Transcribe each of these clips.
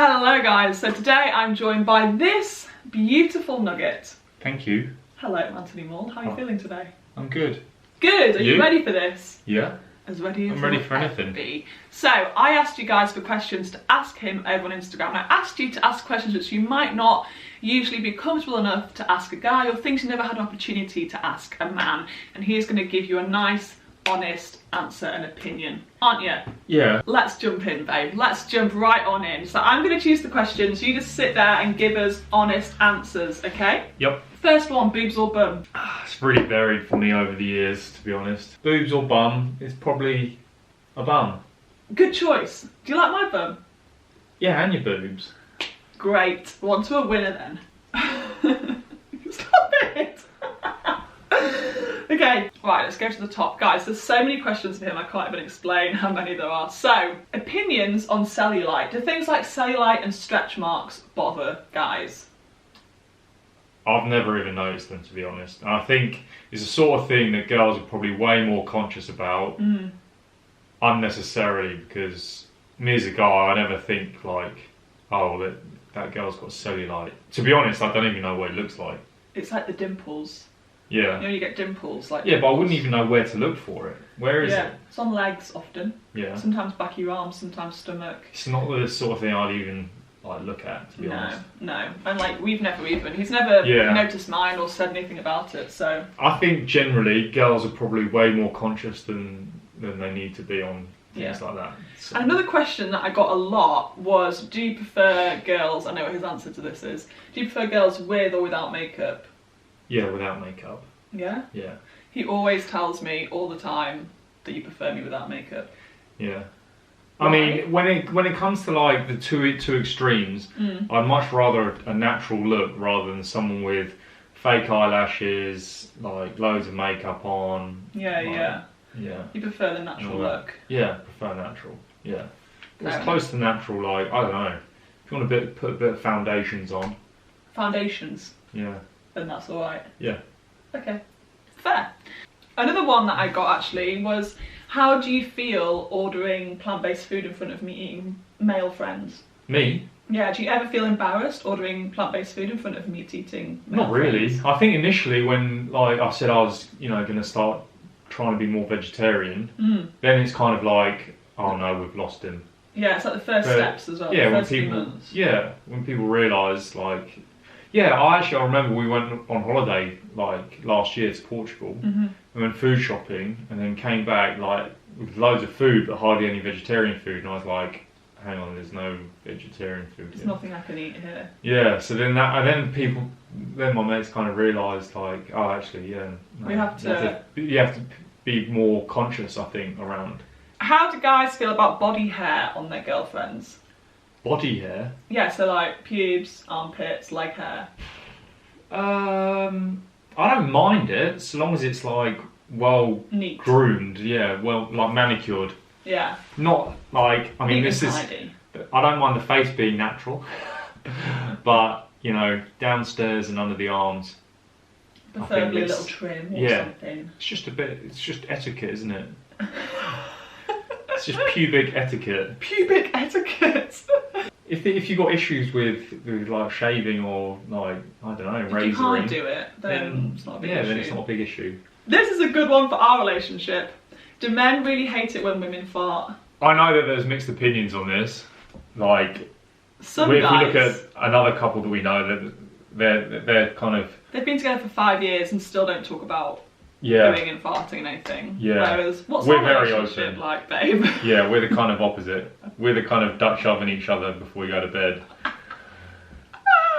Hello guys, so today I'm joined by this beautiful nugget. Thank you. Hello Anthony Moore, how are you feeling today? I'm good. Good, are you ready for this? Yeah. As ready as I'm ready for anything. Be. So I asked you guys for questions to ask him over on Instagram. I asked you to ask questions which you might not usually be comfortable enough to ask a guy, or things you never had an opportunity to ask a man, and he is going to give you a nice, honest answer and opinion, aren't you? Yeah. Let's jump in, babe. Let's jump right on in. So I'm going to choose the questions. You just sit there and give us honest answers, okay? Yep. First one, boobs or bum? It's really varied for me over the years, to be honest. Boobs or bum? It's probably a bum. Good choice. Do you like my bum? Yeah, and your boobs. Great. We're on to a winner then. Stop it! Okay, right, let's go to the top. Guys, there's so many questions for him, I can't even explain how many there are. So, opinions on cellulite. Do things like cellulite and stretch marks bother guys? I've never even noticed them, to be honest. And I think it's the sort of thing that girls are probably way more conscious about unnecessarily, because me as a guy, I never think like, oh, that girl's got cellulite. To be honest, I don't even know what it looks like. It's like the dimples. Yeah. You know, you get dimples like. Yeah, dimples. but I wouldn't even know where to look for it. Where is it? It's on legs often. Yeah. Sometimes back of your arms, sometimes stomach. It's not the sort of thing I'd even like look at, to be honest. No. And like he's never noticed mine or said anything about it, so. I think generally girls are probably way more conscious than they need to be on things like that. So. And another question that I got a lot was, do you prefer girls, I know what his answer to this is, do you prefer girls with or without makeup? Yeah, without makeup. Yeah? Yeah. He always tells me all the time that you prefer me without makeup. Yeah. I mean, when it comes to like the two extremes, I'd much rather a natural look rather than someone with fake eyelashes, like loads of makeup on. Yeah. You prefer the natural look? Yeah, prefer natural. Yeah. It's close to natural, like, I don't know. If you want to put a bit of foundations on. Foundations? Yeah. Then that's alright. Yeah. Okay. Fair. Another one that I got actually was, how do you feel ordering plant-based food in front of me eating male friends? Me? Yeah, do you ever feel embarrassed ordering plant-based food in front of meat eating male Not really. friends? I think initially when like I said I was, going to start trying to be more vegetarian, then it's kind of like, oh no, we've lost him. Yeah, it's like the first steps as well. Yeah, when people realise like, I remember we went on holiday like last year to Portugal. We went food shopping and then came back like with loads of food but hardly any vegetarian food, and I was like, hang on, there's no vegetarian food. There's nothing I can eat here. Yeah, so then my mates kind of realised like, oh actually, no, you have to be more conscious, I think, around. How do guys feel about body hair on their girlfriends? Body hair? Yeah, so like pubes, armpits, leg hair. I don't mind it, so long as it's like neat, groomed, like manicured. Yeah. Not like, I mean, I don't mind the face being natural, but downstairs and under the arms. Preferably a little trim or something. It's just etiquette, isn't it? It's just pubic etiquette. Pubic etiquette. If you got issues with like shaving or like, I don't know, razoring, if you can't do it, then it's not a big issue. then it's not a big issue. This is a good one for our relationship. Do men really hate it when women fart? I know that there's mixed opinions on this. Like, if we look at another couple that we know, that they're kind of... They've been together for 5 years and still don't talk about doing and farting and anything. Yeah. Whereas, what's we're our very relationship open. like, babe? Yeah, we're the kind of opposite. We're the kind of Dutch oven each other before we go to bed.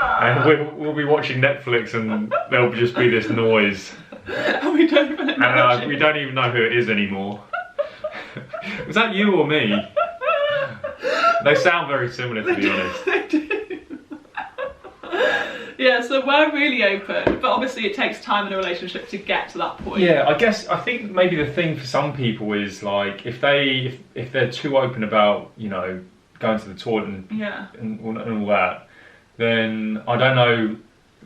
And we'll be watching Netflix and there'll just be this noise. And we don't even know. We don't even know who it is anymore. Was that you or me? They sound very similar, to be honest. They do. Yeah, so we're really open, but obviously it takes time in a relationship to get to that point. Yeah, I think maybe the thing for some people is like, if they're too open about, going to the toilet and all that, then I don't know,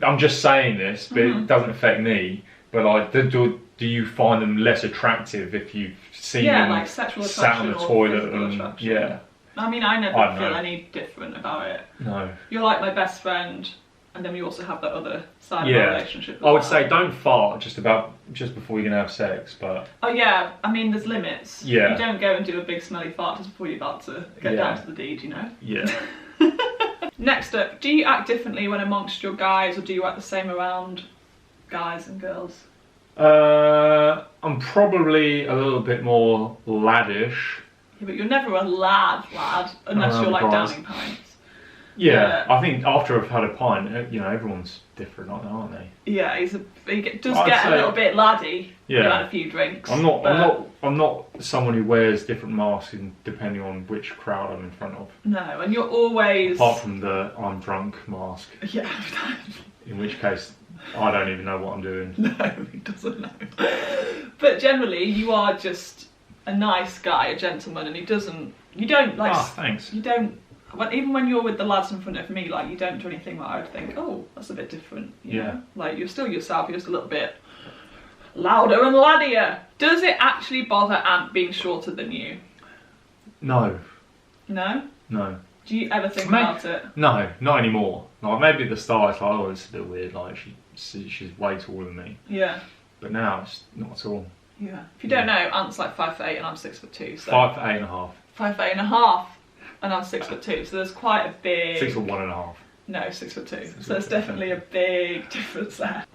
I'm just saying this, but it doesn't affect me, but like, do you find them less attractive if you've seen them like sexual sat on the toilet and I mean, I never feel any different about it. No. You're like my best friend, and then we also have that other side of our relationship. I would say don't fart just before you're gonna have sex, but. Oh yeah, I mean, there's limits. Yeah. You don't go and do a big smelly fart just before you're about to get down to the deed, you know. Yeah. Next up, do you act differently when amongst your guys, or do you act the same around guys and girls? I'm probably a little bit more laddish. Yeah, but you're never a lad, unless you're like downing pints. Yeah, I think after I've had a pint, you know, everyone's different like that, aren't they? Yeah, he does get a little bit laddie. Yeah, had a few drinks. I'm not someone who wears different masks depending on which crowd I'm in front of. No, and you're always. Apart from the I'm drunk mask. Yeah. In which case, I don't even know what I'm doing. No, he doesn't know. But generally, you are just a nice guy, a gentleman, and you don't like. Ah, thanks. You don't. Even when you're with the lads in front of me, like, you don't do anything that I would think, oh, that's a bit different. You know? Like, you're still yourself, you're just a little bit louder and laddier. Does it actually bother Ant being shorter than you? No. No? No. Do you ever think about it? No, not anymore. Like, maybe at the start it's like, oh, it's a bit weird, like, she's way taller than me. Yeah. But now, it's not at all. Yeah. If you don't know, Ant's like 5'8" and I'm 6'2", so... 5'8.5". 5'8.5". And I'm 6'2", so there's quite a big... 6'1.5". No, 6'2". So there's definitely a big difference there.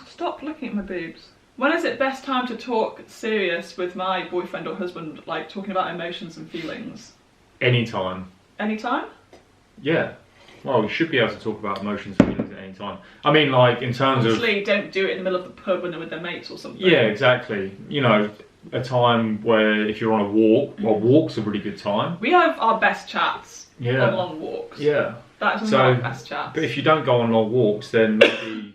Stop looking at my boobs. When is it best time to talk serious with my boyfriend or husband, like talking about emotions and feelings? Anytime. Anytime? Yeah. Well, we should be able to talk about emotions and feelings at any time. I mean, like, in terms Obviously, don't do it in the middle of the pub when they're with their mates or something. Yeah, exactly. You know, a time where if you're on a walk, well, walk's a really good time. We have our best chats on long walks. Yeah. That's our best chats. But if you don't go on long walks, then maybe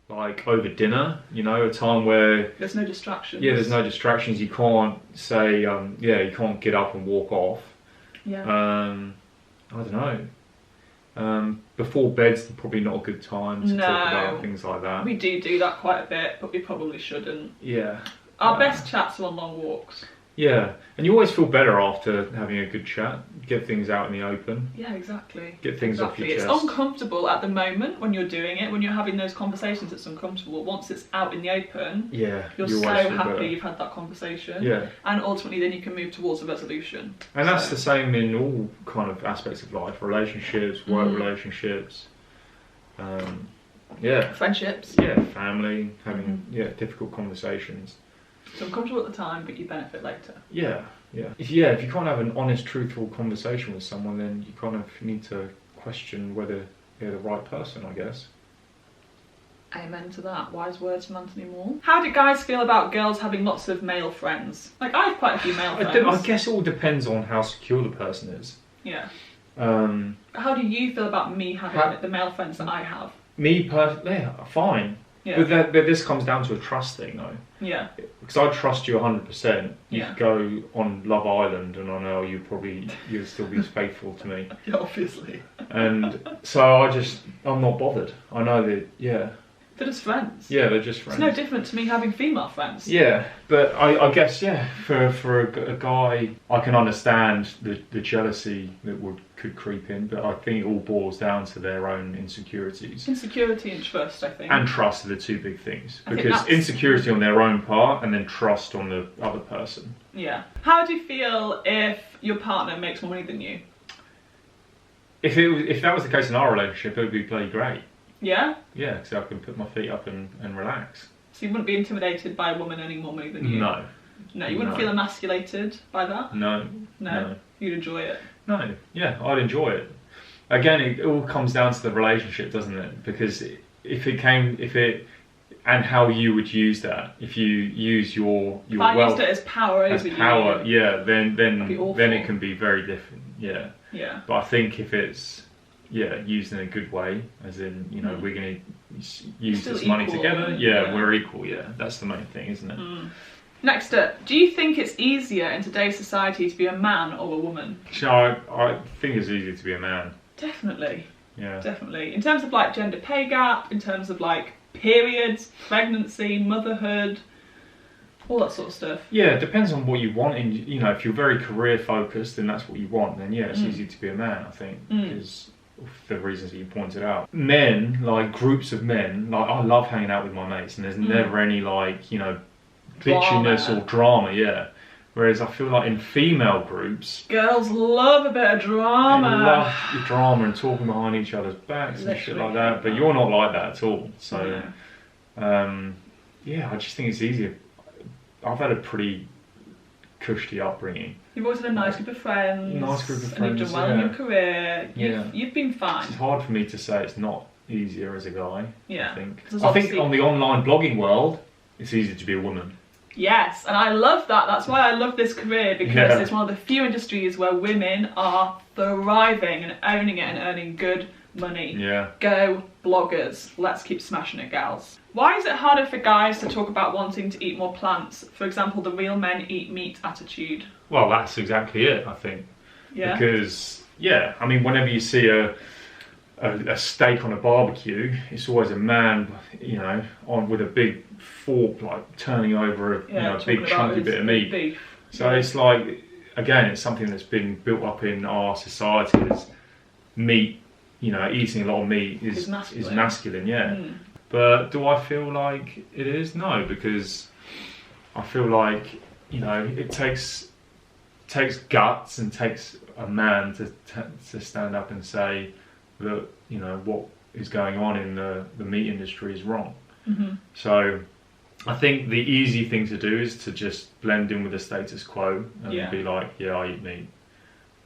like over dinner, you know, a time where... There's no distractions. Yeah, there's no distractions. You can't say, you can't get up and walk off. Yeah. I don't know. Before bed's probably not a good time to talk about things like that. We do that quite a bit, but we probably shouldn't. Yeah. Our best chats are on long walks. Yeah, and you always feel better after having a good chat. Get things out in the open. Yeah, exactly. Get things off your chest. It's uncomfortable at the moment when you're doing it, when you're having those conversations, it's uncomfortable. Once it's out in the open, you're so happy you've had that conversation. Yeah. And ultimately then you can move towards a resolution. And that's the same in all kind of aspects of life, relationships, work relationships, friendships. Yeah, family, having difficult conversations. So uncomfortable at the time, but you benefit later. Yeah. If you can't have an honest, truthful conversation with someone, then you kind of need to question whether they're the right person, I guess. Amen to that. Wise words from Anthony Moore. How do guys feel about girls having lots of male friends? Like, I have quite a few male friends. I guess it all depends on how secure the person is. Yeah. How do you feel about me having the male friends that I have? Me personally, fine. Yeah. But this comes down to a trust thing, though. Yeah. Because I trust you 100%. You could go on Love Island, and I know you'll still be faithful to me. Yeah, obviously. And so I'm not bothered. I know that. They're just friends. Yeah, they're just friends. It's no different to me having female friends. Yeah, but I guess, for a guy, I can understand the jealousy that could creep in, but I think it all boils down to their own insecurities. Insecurity and trust, I think. And trust are the two big things. Because insecurity on their own part, and then trust on the other person. Yeah. How do you feel if your partner makes more money than you? If that was the case in our relationship, it would be bloody great. Yeah? Yeah, because I can put my feet up and relax. So you wouldn't be intimidated by a woman earning more money than you? No. No, you wouldn't feel emasculated by that? No. You'd enjoy it? No. Yeah, I'd enjoy it. Again, it all comes down to the relationship, doesn't it? Because and how you would use that. If you use your wealth used it as power over you. Then it can be very different. Yeah. Yeah. But I think if it's used in a good way, as in, we're going to use this money together. Yeah, we're equal. Yeah, that's the main thing, isn't it? Next up, do you think it's easier in today's society to be a man or a woman? I think it's easier to be a man. Definitely. Yeah. Definitely. In terms of like gender pay gap, in terms of like periods, pregnancy, motherhood, All that sort of stuff. Yeah, it depends on what you want. You know, if you're very career focused and that's what you want, then yeah, it's easy to be a man, I think, because of the reasons that you pointed out. Men, like groups of men, like I love hanging out with my mates, and there's never any like, you know, bitchiness or drama, yeah. Whereas I feel like in female groups, girls love a bit of drama. They love the drama and talking behind each other's backs and shit like that. But you're not like that at all. So, yeah, I just think it's easier. I've had a pretty cushy upbringing. You've always had a nice group of friends. Nice group of friends. And you've done well in your career. You've been fine. It's hard for me to say it's not easier as a guy. Yeah. I think on the online blogging world, it's easier to be a woman. Yes, and I love that. That's why I love this career, because it's one of the few industries where women are thriving and owning it and earning good money. Yeah. Go bloggers. Let's keep smashing it, gals. Why is it harder for guys to talk about wanting to eat more plants? For example, the real men eat meat attitude. Well, that's exactly it, I think. Yeah. Because, yeah, I mean, whenever you see a steak on a barbecue, it's always a man, you know, with a big fork, like turning over a big chunky bit of meat. Beef. So it's like, again, it's something that's been built up in our society as meat, you know, eating a lot of meat is masculine, yeah. But do I feel like it is? No, because I feel like, you know, it takes guts and takes a man to stand up and say that, you know, what is going on in the meat industry is wrong. So I think the easy thing to do is to just blend in with the status quo and be like, yeah, I eat meat.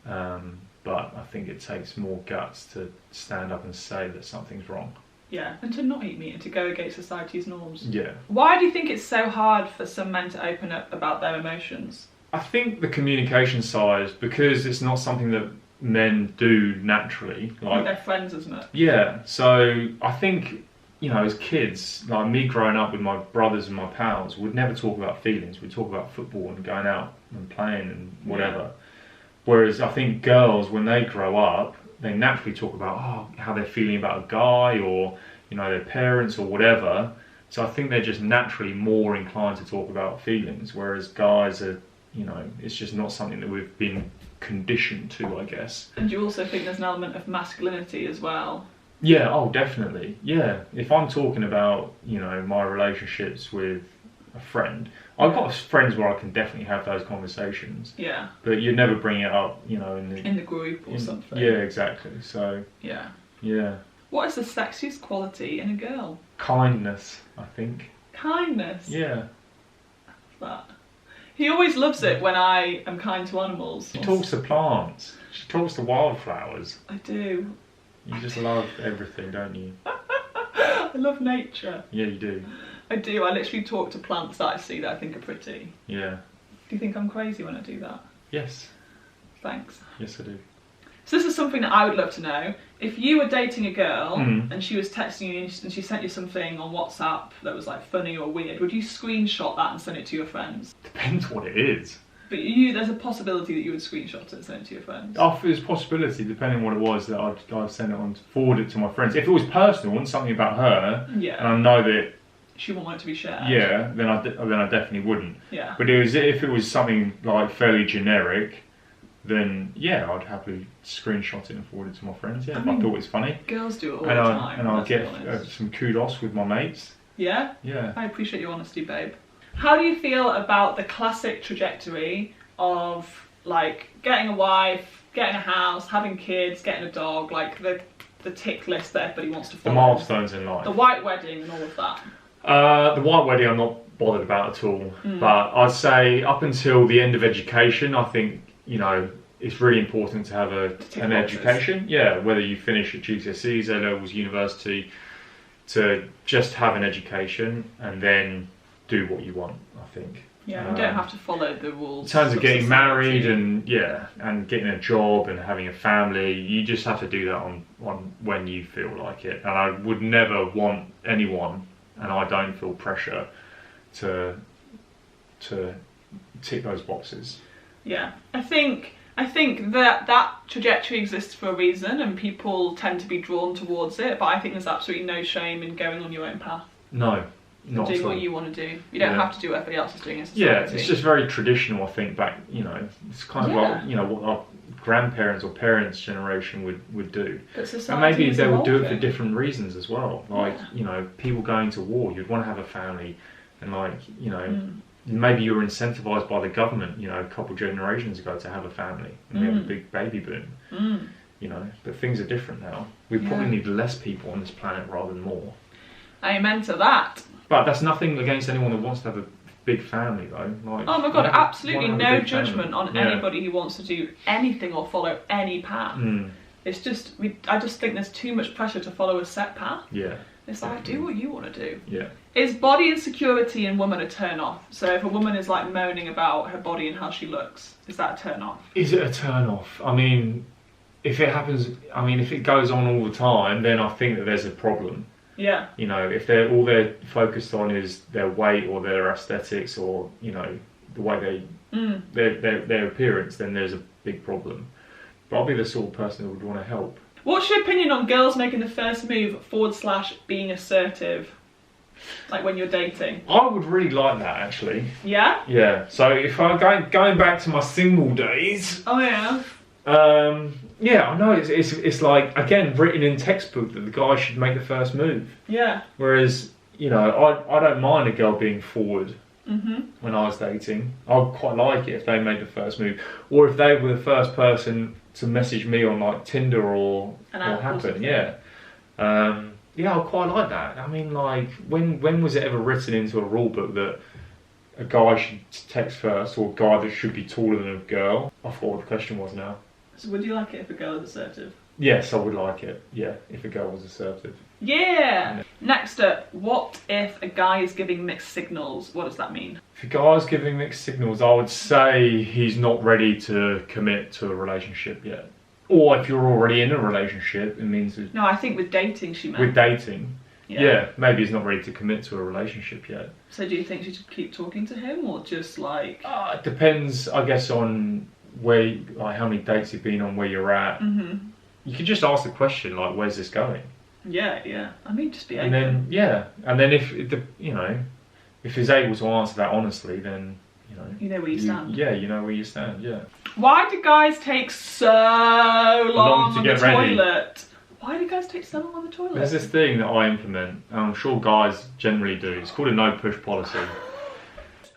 But I think it takes more guts to stand up and say that something's wrong. Yeah, and to not eat meat and to go against society's norms. Yeah. Why do you think it's so hard for some men to open up about their emotions? I think the communication side, because it's not something that men do naturally. Like their friends as much. Yeah, so I think, you know, as kids, like me growing up with my brothers and my pals, we'd never talk about feelings. We'd talk about football and going out and playing and whatever. Yeah. Whereas I think girls, when they grow up, they naturally talk about how they're feeling about a guy or, you know, their parents or whatever. So I think they're just naturally more inclined to talk about feelings, whereas guys are, you know, it's just not something that we've been conditioned to, I guess. And do you also think there's an element of masculinity as well? Yeah, oh, definitely. Yeah, if I'm talking about, you know, my relationships with a friend, I've got friends where I can definitely have those conversations. Yeah. But you'd never bring it up, you know, in the group or something. Yeah, exactly. So. Yeah. Yeah. What is the sexiest quality in a girl? Kindness, I think. Kindness? Yeah. That. He always loves it when I am kind to animals. She talks to plants. She talks to wildflowers. I do. You just love everything, don't you? I love nature. Yeah, you do. I do. I literally talk to plants that I see that I think are pretty. Yeah. Do you think I'm crazy when I do that? Yes. Thanks. Yes, I do. So this is something that I would love to know. If you were dating a girl and she was texting you and she sent you something on WhatsApp that was like funny or weird, would you screenshot that and send it to your friends? Depends what it is. But there's a possibility that you would screenshot it and send it to your friends. Oh, there's a possibility, depending on what it was, that I'd send it on, forward it to my friends. If it was personal and something about her, and I know that she wouldn't want it to be shared. Yeah, then I definitely wouldn't. Yeah. But if it was something like fairly generic, then yeah, I'd happily screenshot it and forward it to my friends. Yeah, I thought it was funny. Girls do it all the time. And I'll get some kudos with my mates. Yeah? Yeah. I appreciate your honesty, babe. How do you feel about the classic trajectory of like getting a wife, getting a house, having kids, getting a dog, like the tick list that everybody wants to follow? The milestones in life. The white wedding and all of that. The white wedding I'm not bothered about at all. But I'd say up until the end of education, I think, you know, it's really important to have an education. Yeah, whether you finish at GCSEs, A-levels, university, to just have an education and then do what you want, I think. Yeah, you don't have to follow the rules. In terms of getting married and getting a job and having a family, you just have to do that on when you feel like it. And I would never want anyone, and I don't feel pressure to tick those boxes. Yeah, I think that trajectory exists for a reason, and people tend to be drawn towards it. But I think there's absolutely no shame in going on your own path. No, not doing at all. what you want to do. You don't Yeah. have to do what everybody else is doing in society. Yeah, it's just very traditional, I think, back, you know, it's kind of like, you know, what our grandparents or parents' generation would do. But And maybe they would do it for evolving. different reasons as well. Like, Yeah. you know, people going to war, you'd want to have a family, and like, you know, maybe you were incentivized by the government, you know, a couple generations ago to have a family, and we have a big baby boom. You know, but things are different now. We probably need less people on this planet rather than more. Amen to that. But that's nothing against anyone that wants to have a big family, though. Like, Oh my god, absolutely no judgment on Yeah. anybody who wants to do anything or follow any path. It's just, I just think there's too much pressure to follow a set path. Yeah. It's like, do what you want to do. Yeah. Is body insecurity in women a turn off? So if a woman is like moaning about her body and how she looks, is that a turn off? Is it a turn off? I mean, if it happens, I mean, if it goes on all the time, then I think that there's a problem. Yeah. You know, if they're focused on is their weight or their aesthetics or, you know, the way their appearance, then there's a big problem. But I'll be the sort of person that would want to help. What's your opinion on girls making the first move / being assertive? Like when you're dating? I would really like that, actually. Yeah? Yeah. So if I going back to my single days. Oh yeah. Yeah, I know it's like, again, written in textbook that the guy should make the first move. Yeah. Whereas, you know, I don't mind a girl being forward when I was dating. I'd quite like it if they made the first move, or if they were the first person to message me on like Tinder or Happen. Yeah. Yeah, I quite like that. I mean, like, when was it ever written into a rule book that a guy should text first, or a guy that should be taller than a girl? I forgot what the question was now. So would you like it if a girl is assertive? Yes, I would like it. Yeah, if a girl was assertive. Yeah! Next up, what if a guy is giving mixed signals? What does that mean? If a guy's giving mixed signals, I would say he's not ready to commit to a relationship yet. Or if you're already in a relationship, it means... No, I think with dating she meant. With dating, yeah, maybe he's not ready to commit to a relationship yet. So do you think she should keep talking to him, or just like... It depends, I guess, on where, like, how many dates you've been on, where you're at. You could just ask the question, like, where's this going? Yeah. I mean, just be open. And then, and then if he's able to answer that honestly, then, you know where you stand. Yeah, you know where you stand, yeah. Why do guys take so long to on get the ready. Toilet? Why do guys take so long on the toilet? There's this thing that I implement, and I'm sure guys generally do. It's called a no-push policy.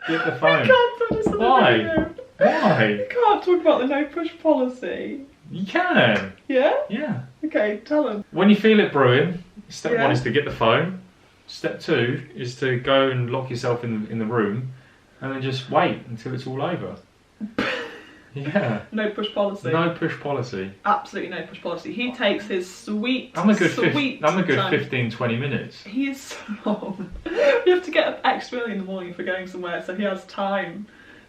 Get the phone. You can't put this on the Why? video. Why? You can't talk about the no-push policy. You can. Yeah? Yeah. Okay, tell them. When you feel it brewing, step Yeah. 1 is to get the phone. Step 2 is to go and lock yourself in the room, and then just wait until it's all over. Yeah. No push policy. No push policy. Absolutely no push policy. He takes his sweet, I'm a good time. 15-20 minutes. He is so long. You have to get up extra early in the morning for going somewhere, so he has time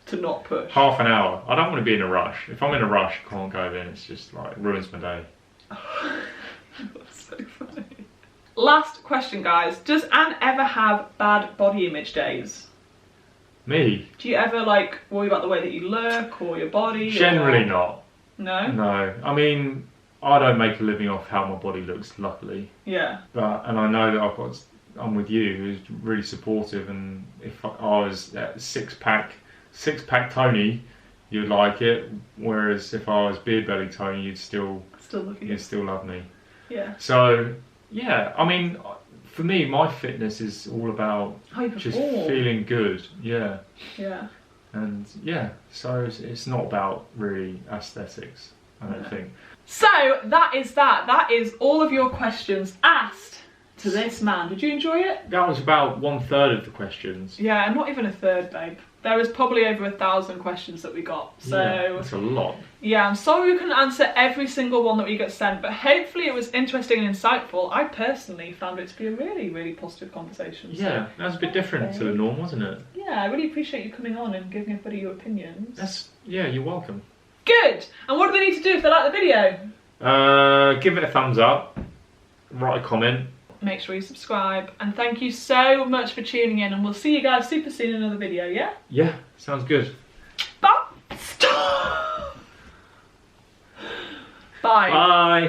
to not push. Half an hour. I don't want to be in a rush. If I'm in a rush, I can't go then. It's just like, ruins my day. That's so funny. Last question, guys. Does Anne ever have bad body image days? Me? Do you ever like worry about the way that you look or your body? Generally not. No? No. I mean, I don't make a living off how my body looks, luckily. Yeah. And I know that I'm with you, who's really supportive, and if I was at six-pack Tony, you'd like it, whereas if I was beer belly Tony, you'd still love me. Yeah. So, yeah, I mean, for me, my fitness is all about just feeling good. Yeah. Yeah. And yeah, so it's not about really aesthetics, I don't think. So that is that. That is all of your questions asked to this man. Did you enjoy it? That was about 1/3 of the questions. Yeah, not even a third, babe. There was probably over 1,000 questions that we got. So yeah, that's a lot. Yeah, I'm sorry we couldn't answer every single one that we got sent, but hopefully it was interesting and insightful. I personally found it to be a really, really positive conversation. Yeah, that was a bit different to the norm, wasn't it? Yeah, I really appreciate you coming on and giving everybody your opinions. Yeah, you're welcome. Good! And what do they need to do if they like the video? Give it a thumbs up, write a comment. Make sure you subscribe, and thank you so much for tuning in, and we'll see you guys super soon in another video, yeah? Yeah, sounds good. Bye! Stop! Bye. Bye.